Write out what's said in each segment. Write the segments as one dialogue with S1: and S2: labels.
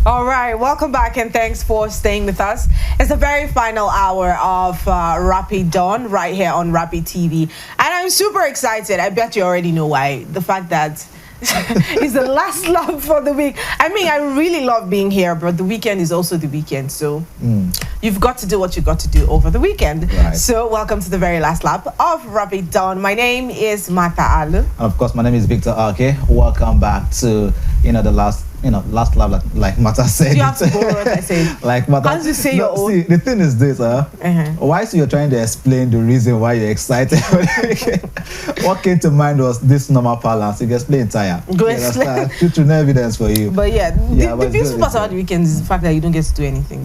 S1: All right, welcome back and thanks for staying with us. It's the very final hour of Rapid Dawn right here on Rapid TV. And I'm super excited. I bet you already know why. The fact that it's the last lap for the week. I mean, I really love being here, but the weekend is also the weekend. So you've got to do what you got to do over the weekend.
S2: Right.
S1: So welcome to the very last lap of Rapid Dawn. My name is Mata Alu.
S2: And of course, my name is Victor Arke. Welcome back to, the last lap, like Mata said.
S1: You have to borrow what I said.
S2: Like Mata.
S1: Can't you say your own?
S2: See, the thing is this, why so you're trying to explain the reason why you're excited? What came to mind was this normal balance. You can explain entire.
S1: Go explain.
S2: True evidence for you.
S1: But yeah, the beautiful part about the weekend is the fact that you don't get to do anything.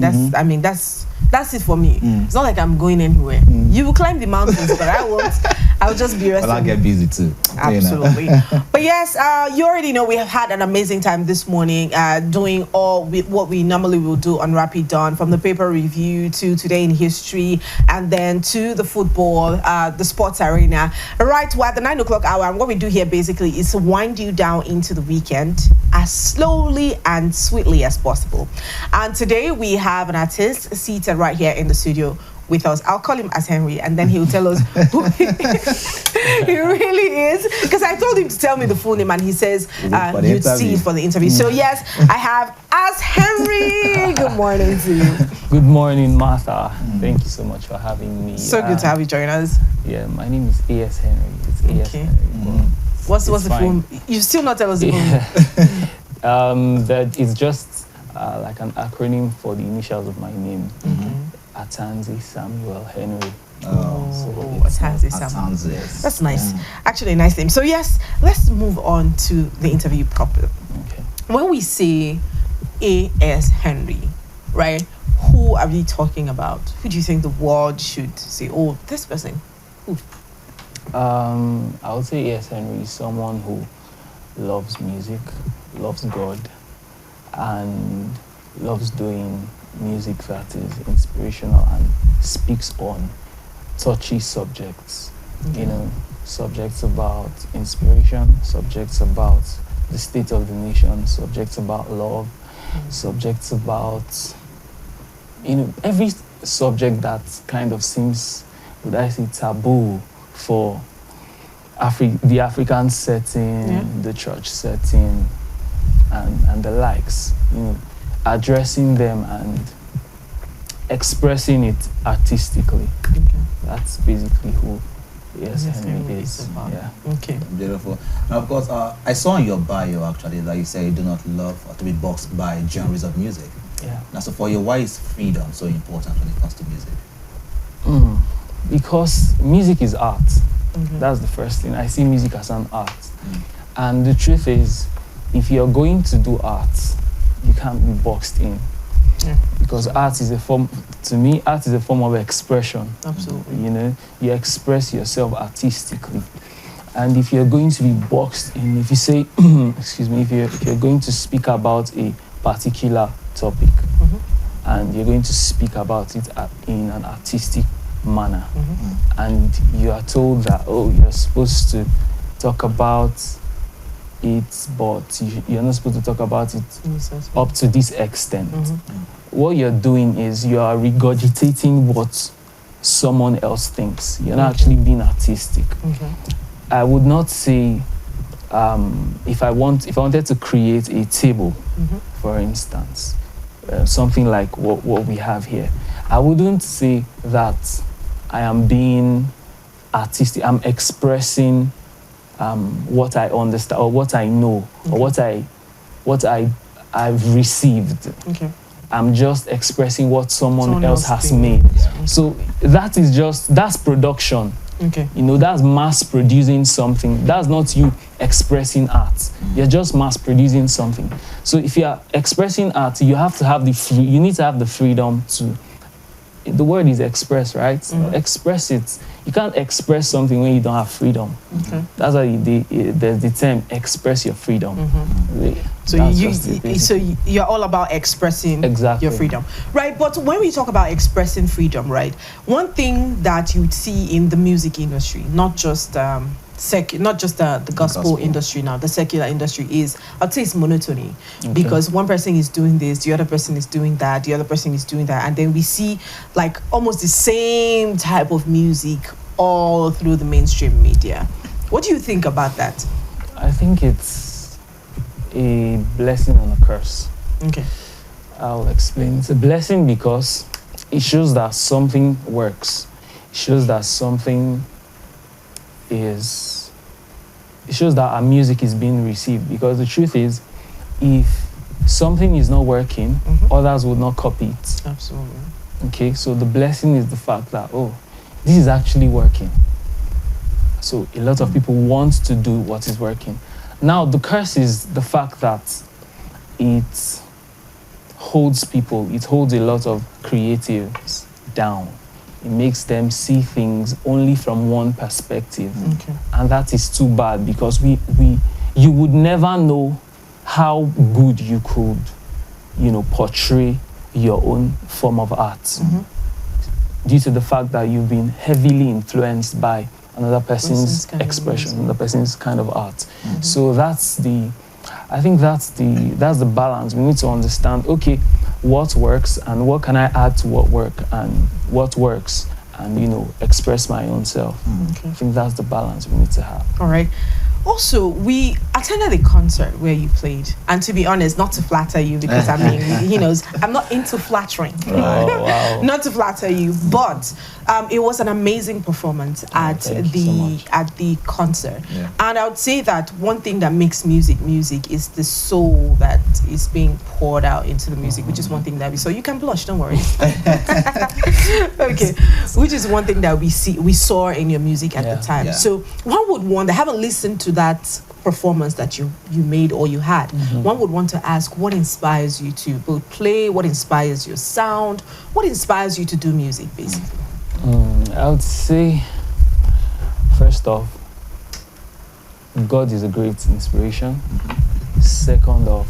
S1: That's it for me. It's not like I'm going anywhere. You will climb the mountains, but I won't. I'll just be resting.
S2: Well, I'll get busy too.
S1: Absolutely. But yes, you already know we have had an amazing time this morning doing what we normally will do on Rapid Dawn, from the paper review to Today in History, and then to the football, the sports arena. Right, we're at the 9 o'clock hour, and what we do here basically is to wind you down into the weekend as slowly and sweetly as possible. And today we have an artist seated right here in the studio with us. I'll call him as Henry, and then he'll tell us who he really is. Because I told him to tell me the full name, and he says you'd see it for the interview. So yes, I have as Henry. Good morning to you.
S3: Good morning, Martha. Thank you so much for having me.
S1: So good to have you join us.
S3: Yeah, my name is A.S. Henry. It's A.S. Henry.
S1: What's the full? You still not tell us the full name.
S3: That is just like an acronym for the initials of my name. Atanzi Samuel Henry.
S1: Atanzi Samuel.
S2: Yes.
S1: That's nice. Actually, a nice name. So yes, let's move on to the interview proper.
S3: Okay.
S1: When we say A.S. Henry, right? Who are we talking about? Who do you think the world should say, oh, this person? Who?
S3: I would say A.S. Henry is someone who loves music, loves God, and loves doing music that is inspirational and speaks on touchy subjects. Subjects about inspiration, subjects about the state of the nation, subjects about love, subjects about every subject that kind of seems, would I say, taboo for the African setting, the church setting, and the likes. Addressing them and expressing it artistically. That's basically who Henry is. Yeah.
S1: Okay.
S2: Beautiful. Now, of course, I saw in your bio actually that you say you do not love to be boxed by genres of music.
S3: Yeah.
S2: Now, so for you, why is freedom so important when it comes to music?
S3: Because music is art. That's the first thing. I see music as an art. And the truth is, if you're going to do art, you can't be boxed in. Because art is a form, to me, art is a form of expression.
S1: Absolutely.
S3: You express yourself artistically. And if you're going to be boxed in, if you say, excuse me, if you're going to speak about a particular topic, and you're going to speak about it in an artistic manner, and you are told that, you're supposed to talk about it, but you're not supposed to talk about it up to this extent. What you're doing is you are regurgitating what someone else thinks. You're not actually being artistic. I would not say if I wanted to create a table, for instance, something like what we have here, I wouldn't say that I am being artistic. I'm expressing what I understand or what I know or what I've received. I'm just expressing what someone else has made. So that's production. That's mass producing something. That's not you expressing art. You're just mass producing something. So if you're expressing art, you have to have you need to have the freedom to. The word is express, right? Express it. You can't express something when you don't have freedom. That's why there's the term express your freedom.
S1: So you're all about expressing your freedom, right? But when we talk about expressing freedom, right, one thing that you would see in the music industry, not just not just the gospel industry now, the secular industry is, I'd say it's monotony. Because one person is doing this, the other person is doing that, the other person is doing that, and then we see like almost the same type of music all through the mainstream media. What do you think about that?
S3: I think it's a blessing and a curse.
S1: Okay.
S3: I'll explain. It's a blessing because it shows that something works. It shows that it shows that our music is being received. Because the truth is, if something is not working, others would not copy it.
S1: Absolutely.
S3: Okay, so the blessing is the fact that, oh, this is actually working. So a lot of people want to do what is working. Now, the curse is the fact that it holds a lot of creatives down. It makes them see things only from one perspective.
S1: Okay.
S3: And that is too bad, because you would never know how good you could, portray your own form of art due to the fact that you've been heavily influenced by another person's expression, another person's kind of art. So I think that's the balance. We need to understand, okay, what works and what can I add to what works and express my own self.
S1: Okay.
S3: I think that's the balance we need to have.
S1: All right. Also, we attended a concert where you played, and to be honest, not to flatter you, because I mean, he knows I'm not into flattering.
S3: Oh, wow.
S1: Not to flatter you, but it was an amazing performance at the concert.
S2: Yeah.
S1: And I would say that one thing that makes music is the soul that is being poured out into the music, which is one thing that we saw. You can blush, don't worry. Okay, which is one thing that we saw in your music at the time.
S2: Yeah.
S1: So one would wonder, I haven't listened to that performance that you made or you had. One would want to ask, what inspires you to both play? What inspires your sound? What inspires you to do music, basically?
S3: I would say, first off, God is a great inspiration. Second off,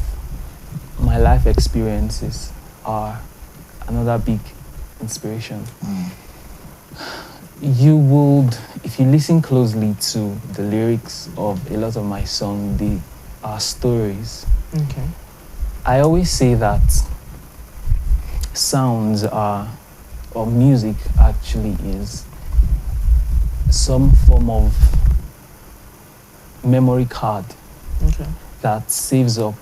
S3: my life experiences are another big inspiration. You would, if you listen closely to the lyrics of a lot of my songs, they are stories.
S1: Okay.
S3: I always say that sounds are, or music actually is some form of memory card that saves up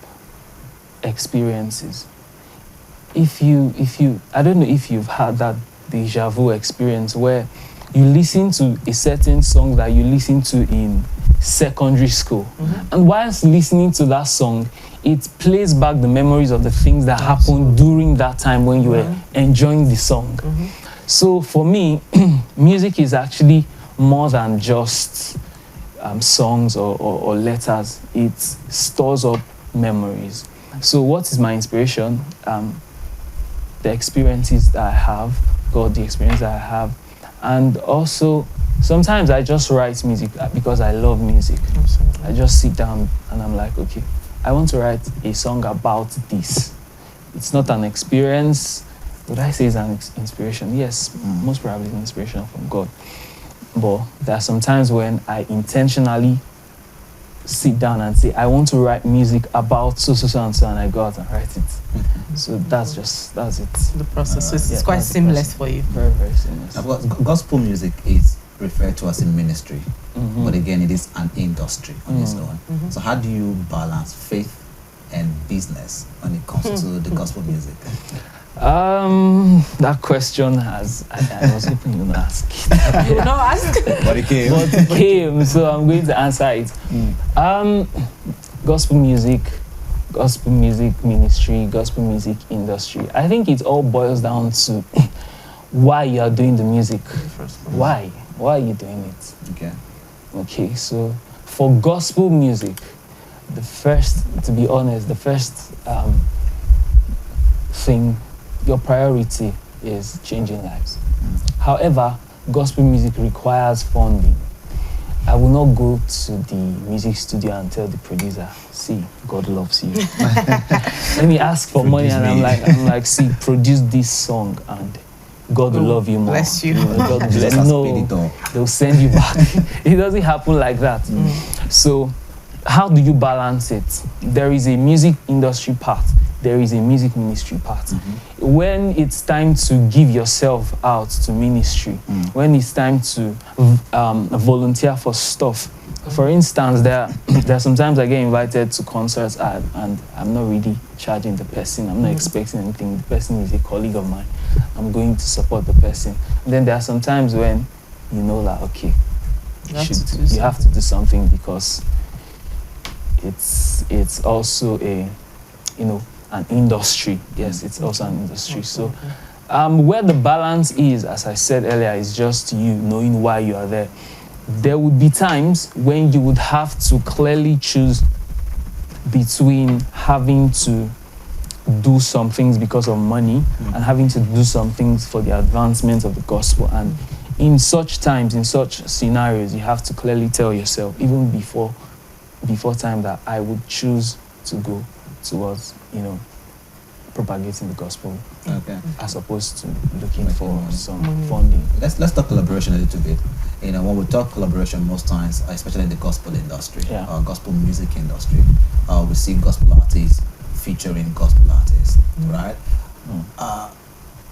S3: experiences. If you, I don't know if you've had that deja vu experience where you listen to a certain song that you listened to in secondary school, and whilst listening to that song, it plays back the memories of the things that happened during that time when you were enjoying the song. So for me, music is actually more than just songs or letters. It stores up memories. So what is my inspiration? The experiences that I have, the experience that I have. And also, sometimes I just write music because I love music.
S1: Absolutely.
S3: I just sit down and I'm like, okay, I want to write a song about this. It's not an experience. Would I say it's an inspiration? Yes, most probably an inspiration from God. But there are some times when I intentionally sit down and say, I want to write music about so and so, and I go out and write it. So that's it.
S1: The process is quite seamless for you.
S3: Very, very seamless.
S4: Gospel music is referred to as a ministry, but again, it is an industry on its own. So how do you balance faith and business when it comes to the gospel music?
S3: That question I was hoping you would ask.
S1: You will not ask?
S2: But it came.
S3: But it came, so I'm going to answer it. Gospel music ministry, gospel music industry. I think it all boils down to why you are doing the music. Why are you doing it? Okay, so for gospel music, the first thing, your priority is changing lives. However, gospel music requires funding. I will not go to the music studio and tell the producer, see, God loves you. Let me ask for money, and I'm like, see, produce this song and God will love you more.
S1: Bless you.
S3: God
S4: Jesus
S3: bless.
S4: has
S3: No,
S4: paid it all.
S3: they'll send you back. It doesn't happen like that. So, how do you balance it? There is a music industry part. There is a music ministry part. When it's time to give yourself out to ministry, when it's time to volunteer for stuff. For instance, there are sometimes I get invited to concerts and I'm not really charging the person. I'm not expecting anything. The person is a colleague of mine. I'm going to support the person. And then there are some times when you know that, okay, you have to do something because it's also an industry. Yes, it's also an industry. So where the balance is, as I said earlier, is just you knowing why you are there. There would be times when you would have to clearly choose between having to do some things because of money and having to do some things for the advancement of the gospel. And in such times, in such scenarios, you have to clearly tell yourself, even before time, that I would choose to go towards, propagating the gospel, as opposed to looking for some funding.
S4: Let's talk collaboration a little bit. When we talk collaboration, most times, especially in the gospel industry, gospel music industry, we see gospel artists featuring gospel artists, right?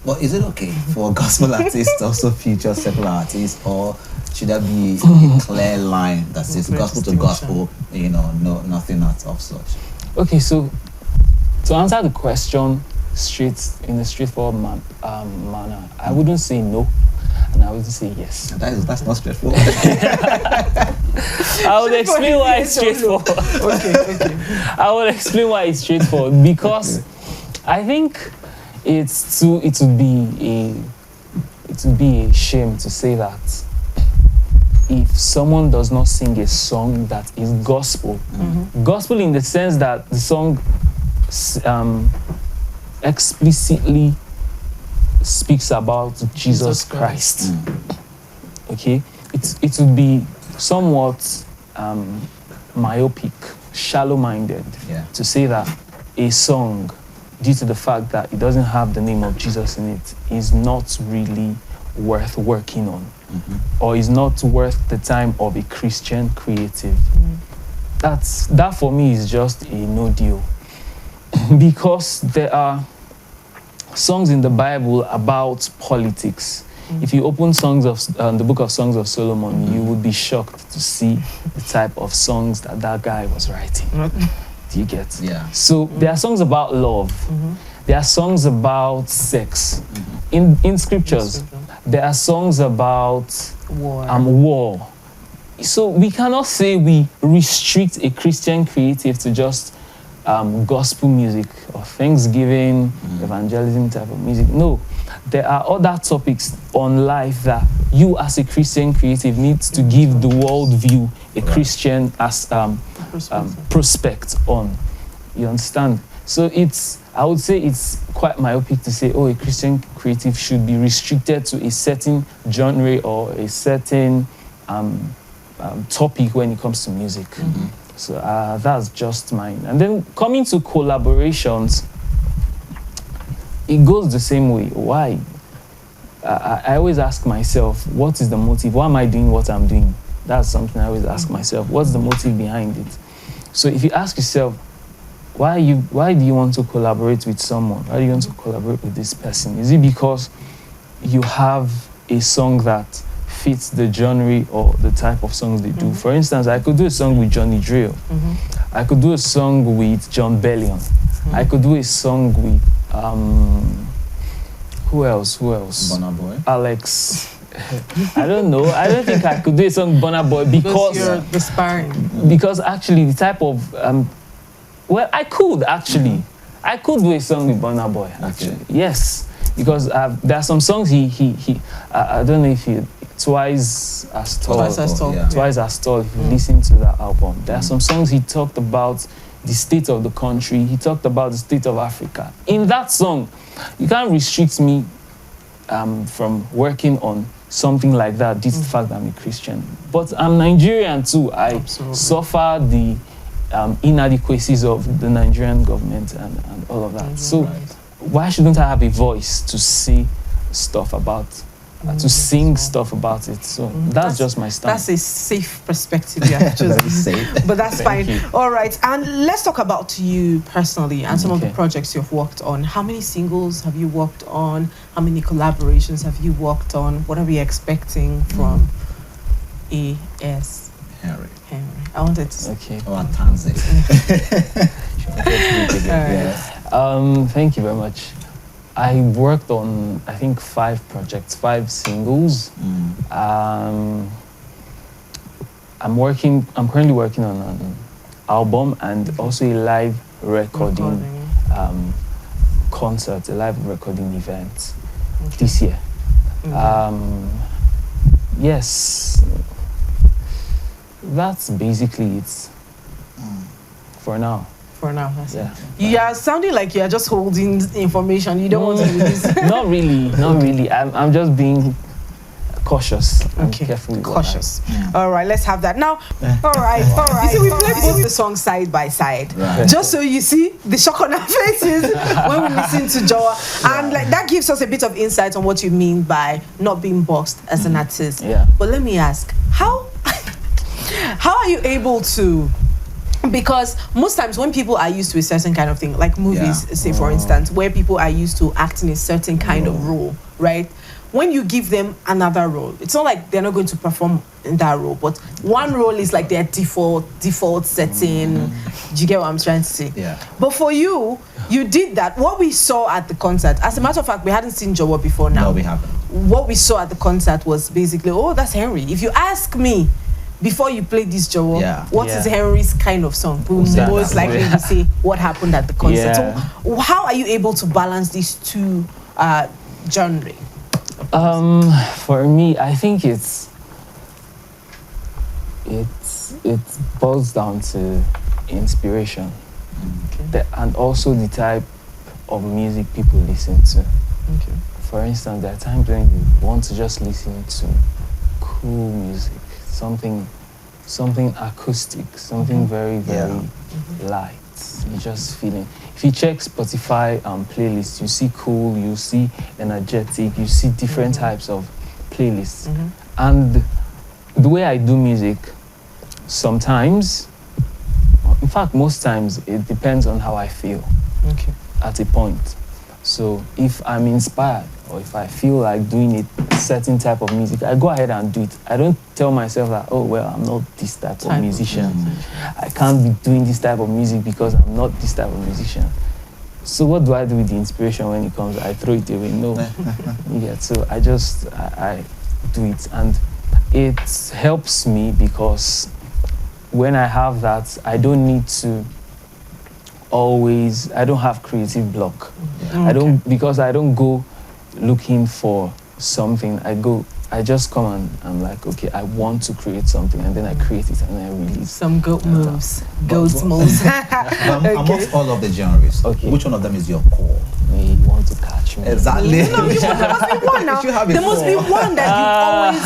S4: But is it okay for gospel artists to also feature secular artists, or should there be a clear line that says gospel to gospel, no, nothing of such?
S3: Okay, so to answer the question in a straightforward manner, I wouldn't say no, and I wouldn't say yes.
S4: That's not straightforward.
S3: I will explain why it's straightforward.
S1: Okay.
S3: I will explain why it's straightforward because I think it would be a shame to say that if someone does not sing a song that is gospel, gospel in the sense that the song explicitly speaks about Jesus Christ. Okay, it would be somewhat myopic, shallow-minded to say that a song, due to the fact that it doesn't have the name of Jesus in it, is not really worth working on, or is not worth the time of a Christian creative. That for me is just a no deal. Because there are songs in the Bible about politics. If you open the book of Songs of Solomon, you would be shocked to see the type of songs that guy was writing. Do you get?
S4: Yeah.
S3: So there are songs about love. There are songs about sex. In scriptures, there are songs about war. So we cannot say we restrict a Christian creative to just gospel music or Thanksgiving, evangelism type of music. No, there are other topics on life that you as a Christian creative needs to give the world view a Christian as prospect on. You understand? So I would say it's quite myopic to say, a Christian creative should be restricted to a certain genre or a certain topic when it comes to music. So that's just mine. And then coming to collaborations, it goes the same way. Why? I always ask myself, what is the motive? Why am I doing what I'm doing? That's something I always ask myself. What's the motive behind it? So if you ask yourself, why do you want to collaborate with someone? Why do you want to collaborate with this person? Is it because you have a song that fits the genre or the type of songs they do? For instance, I could do a song with Johnny Drill. I could do a song with John Bellion. I could do a song with who else?
S4: Burna Boy.
S3: Alex. I don't know. I don't think I could do a song with Burna Boy because
S1: you're aspiring.
S3: Because actually the type of I could actually. I could do a song with Burna Boy actually.
S4: Okay.
S3: Yes, because there are some songs he I don't know if you Twice as Tall. Twice as Tall. If you listen to that album, there are some songs he talked about the state of the country. He talked about the state of Africa. In that song, you can't restrict me from working on something like that due to the fact that I'm a Christian. But I'm Nigerian too. I suffer the inadequacies of the Nigerian government and all of that. So why shouldn't I have a voice to say stuff about, to sing stuff about it. So that's just my stance.
S1: That's a safe perspective you have chosen.
S4: Very safe.
S1: But that's fine.
S3: Thank you.
S1: All right, and let's talk about you personally and some of the
S3: Okay.
S1: projects you've worked on. How many singles have you worked on? How many collaborations have you worked on? What are we expecting from A.S.
S4: Henry.
S1: Henry? I wanted to.
S3: Okay.
S4: Or Tanzi.
S3: Thank you very much. I worked on, I think, 5 projects, 5 singles. I'm currently working on an album and also a live recording concert, a live recording event this year. Yes, that's basically it for now.
S1: For now, that's
S3: Yeah.
S1: it. You are sounding like you are just holding information. You don't want to release.
S3: Not really, not really. I'm just being cautious and
S1: Okay,
S3: careful. with what
S1: cautious. All right, let's have that now. All right, all right. You see, we play both the songs side by side,
S4: Right.
S1: just so you see the shock on our faces when we listen to Joa, and like that gives us a bit of insight on what you mean by not being boxed as an artist.
S3: Yeah.
S1: But let me ask, how are you able to? Because most times when people are used to a certain kind of thing, like movies,
S4: Yeah.
S1: say for instance, where people are used to acting a certain kind of role, right? When you give them another role, it's not like they're not going to perform in that role, but one role is like their default setting. Do you get what I'm trying to say?
S4: Yeah.
S1: But for you, you did that. What we saw at the concert, as a matter of fact, we hadn't seen Joa before now.
S4: No, we haven't.
S1: What we saw at the concert was basically, oh, that's Henry. If you ask me, before you play this Joa,
S4: Yeah.
S1: what is
S3: Yeah.
S1: Henry's kind of song? We will
S3: Exactly.
S1: most likely
S3: Yeah.
S1: to say what happened at the concert.
S3: Yeah.
S1: So how are you able to balance these two genres?
S3: For me, I think it boils down to inspiration, and also the type of music people listen to.
S1: Okay.
S3: For instance, there are times when you want to just listen to cool music, something acoustic, something very light. You're just feeling. If you check Spotify playlists, you see cool, you see energetic, you see different types of playlists. And the way I do music, sometimes, in fact, most times, it depends on how I feel
S1: Okay.
S3: at a point. So if I'm inspired or if I feel like doing a certain type of music, I go ahead and do it. I don't tell myself that, oh, well, I'm not this type of musician. I can't be doing this type of music because I'm not this type of musician. So what do I do with the inspiration when it comes? I throw it away. No. Yeah, so I do it. And it helps me because when I have that, I don't need to I don't have creative block. Because I don't go looking for something. I just come and I'm like, okay, I want to create something, and then I create it and then I release.
S1: Some goat moves. Ghost moves.
S4: Amongst all of the genres,
S3: Okay.
S4: which one of them is your core?
S3: You want to catch me?
S4: Exactly.
S1: No, there must be one now.
S4: You should have a
S1: There must be
S4: core.
S1: one that you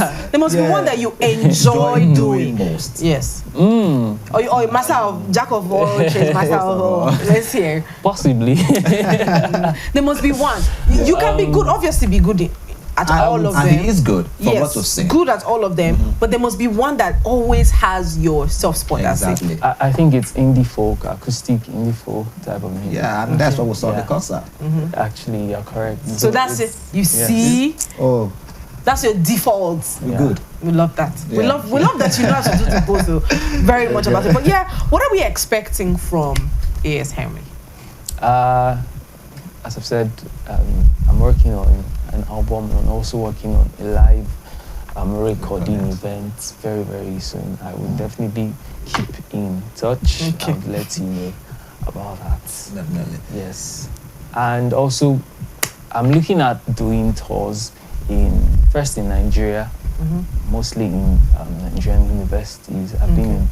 S1: always. There must be one that you enjoy doing.
S4: most.
S1: Yes. Or master of jack of all trades, master of all. Let's hear.
S3: Possibly.
S1: There must be one. You can be good, obviously be good at all of
S4: and
S1: them.
S4: he is good for what
S1: Yes,
S4: we've seen.
S1: good at all of them. But there must be one that always has your soft spot.
S4: Exactly.
S3: I think it's indie folk, acoustic indie folk type of music.
S4: Yeah, and that's what we saw at the
S3: Yeah.
S4: concert.
S3: Actually, you're correct.
S1: So that's it.
S3: it's-
S1: You
S3: yes.
S1: see,
S2: Oh,
S1: that's your default.
S3: Yeah.
S4: Good.
S1: We love that. We
S4: Yeah.
S1: love that you know how to do the both though. Very much about it. But yeah, what are we expecting from A.S. Henry?
S3: As I've said, I'm working on an album and also working on a live recording event very, very soon. I will definitely keep in touch
S1: Okay.
S3: and let you know about that.
S4: Definitely.
S3: Yes. And also, I'm looking at doing tours first in Nigeria, mostly in Nigerian universities. I've been in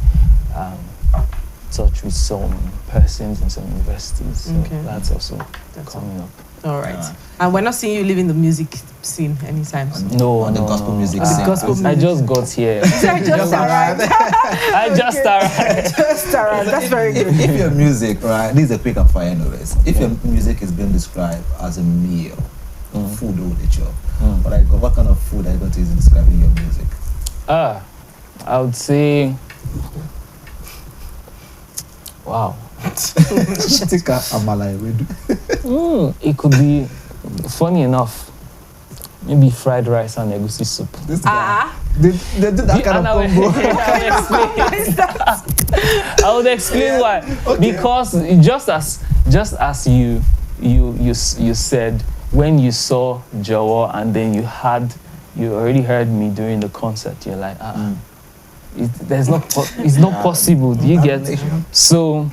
S3: touch with some persons in some universities, so
S1: Okay.
S3: that's also
S1: That's
S3: coming up.
S1: All right. And we're not seeing you leaving the music scene anytime soon.
S3: No,
S4: On the
S3: no,
S4: gospel
S3: no.
S4: music
S1: On the
S4: scene.
S1: gospel
S3: I
S1: music.
S3: just got here.
S1: I just arrived.
S3: I just arrived.
S1: Just arrived. That's very good.
S4: If your music, right, this is a quick and fire notice. If your music is being described as a meal, food would they chop. But like, what kind of food are you going to use in describing your music?
S3: I would say, wow.
S2: Tika amala ewedu.
S3: It could be, funny enough, maybe fried rice and egusi soup.
S2: This guy, they do that kind of combo.
S3: I would explain why.
S2: Okay.
S3: Because just as you said, when you saw Jawa and then you already heard me during the concert, you're like, it's not possible. Do you get? So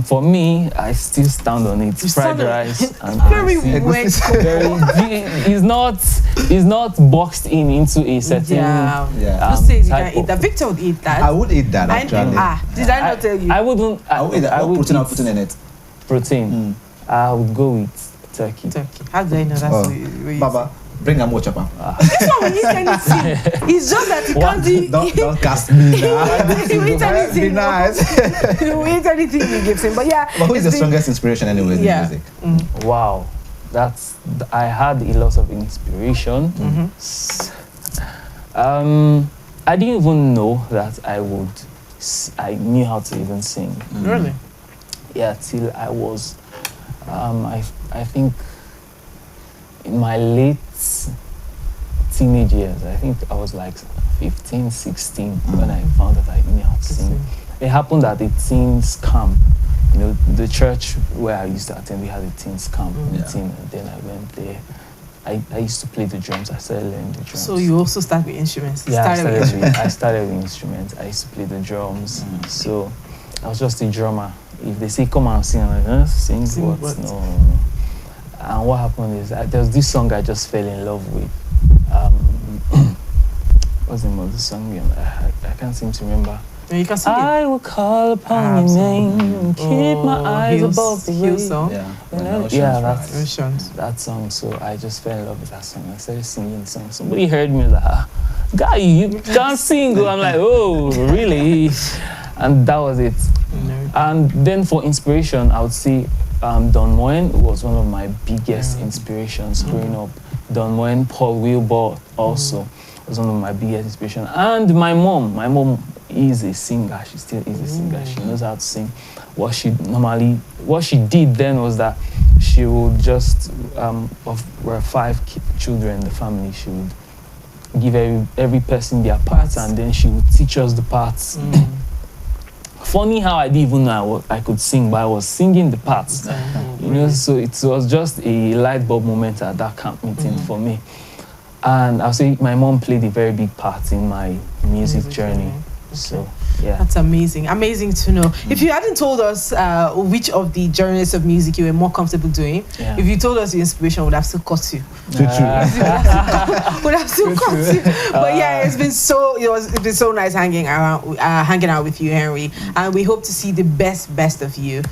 S3: for me, I still stand on it. Fried rice and
S1: Very
S3: egusi. It's not boxed into a certain.
S1: Who says you can eat that? Victor would eat that.
S2: I would eat that actually.
S1: Did I not tell you?
S3: I wouldn't.
S4: I would eat that. What protein are putting in it?
S3: Protein. I would go with turkey.
S1: Turkey. How do I know that's what you
S2: Baba, bring a more chopper.
S1: This one will eat anything. It's just that he can't eat.
S2: Don't cast me now.
S1: He will eat
S2: Be
S1: anything.
S2: nice.
S1: He will eat anything you give him. But yeah.
S4: But who is the
S1: it's been-
S4: strongest inspiration anyway in music?
S3: Wow, I had a lot of inspiration. I didn't even know that I knew how to even sing.
S1: Really?
S3: Yeah, till I was, I think, in my late teenage years. I think I was like 15, 16 when I found that I knew how to sing. It happened at a teens camp. You know, the church where I used to attend, we had a teens camp meeting, and then I went there. I used to play the drums. I started learning the drums.
S1: So you also start with instruments?
S3: Yeah, I started with instruments. I used to play the drums. So I was just a drummer. If they say come and sing, I'm like, sing what? No. And what happened is there was this song I just fell in love with. What's the name of the song again? I can't seem to remember.
S1: You can sing it.
S3: I will call upon your name and keep my eyes above the waves.
S1: Song.
S3: That song. So I just fell in love with that song. I started singing the song. Somebody heard me like, guy, you can't sing. I'm like, oh, really? And that was it. And then for inspiration, I would say Don Moen was one of my biggest inspirations growing up. Don Moen, Paul Wilbur also was one of my biggest inspirations. And my mom is a singer. She still is a singer. She knows how to sing. What she did then was that she would just, were 5 children in the family, she would give every person their parts, and then she would teach us the parts. Funny how I didn't even know I could sing, but I was singing the parts. You know, so it was just a light bulb moment at that camp meeting for me. And I'll say my mom played a very big part in my music journey. So, yeah.
S1: That's amazing. Amazing to know. If you hadn't told us which of the genres of music you were more comfortable doing, if you told us the inspiration, would have still caught you. Would have still caught you. But yeah, it's been so nice hanging out with you, Henry. And we hope to see the best of you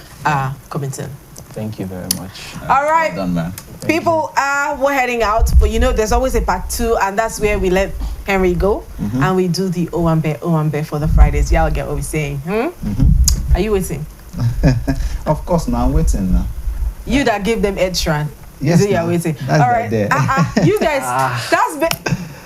S1: coming soon.
S3: Thank you very much.
S1: All right.
S4: Well done, man.
S1: People, we're heading out, but you know, there's always a part 2, and that's where we let Henry go, and we do the Owambe for the Fridays. Y'all get what we're saying? Are you waiting?
S2: Of course, now I'm waiting now.
S1: You that gave them Ed Sheeran.
S2: Yes,
S1: you're waiting.
S2: That's
S1: all right.
S2: there.
S1: You guys, that's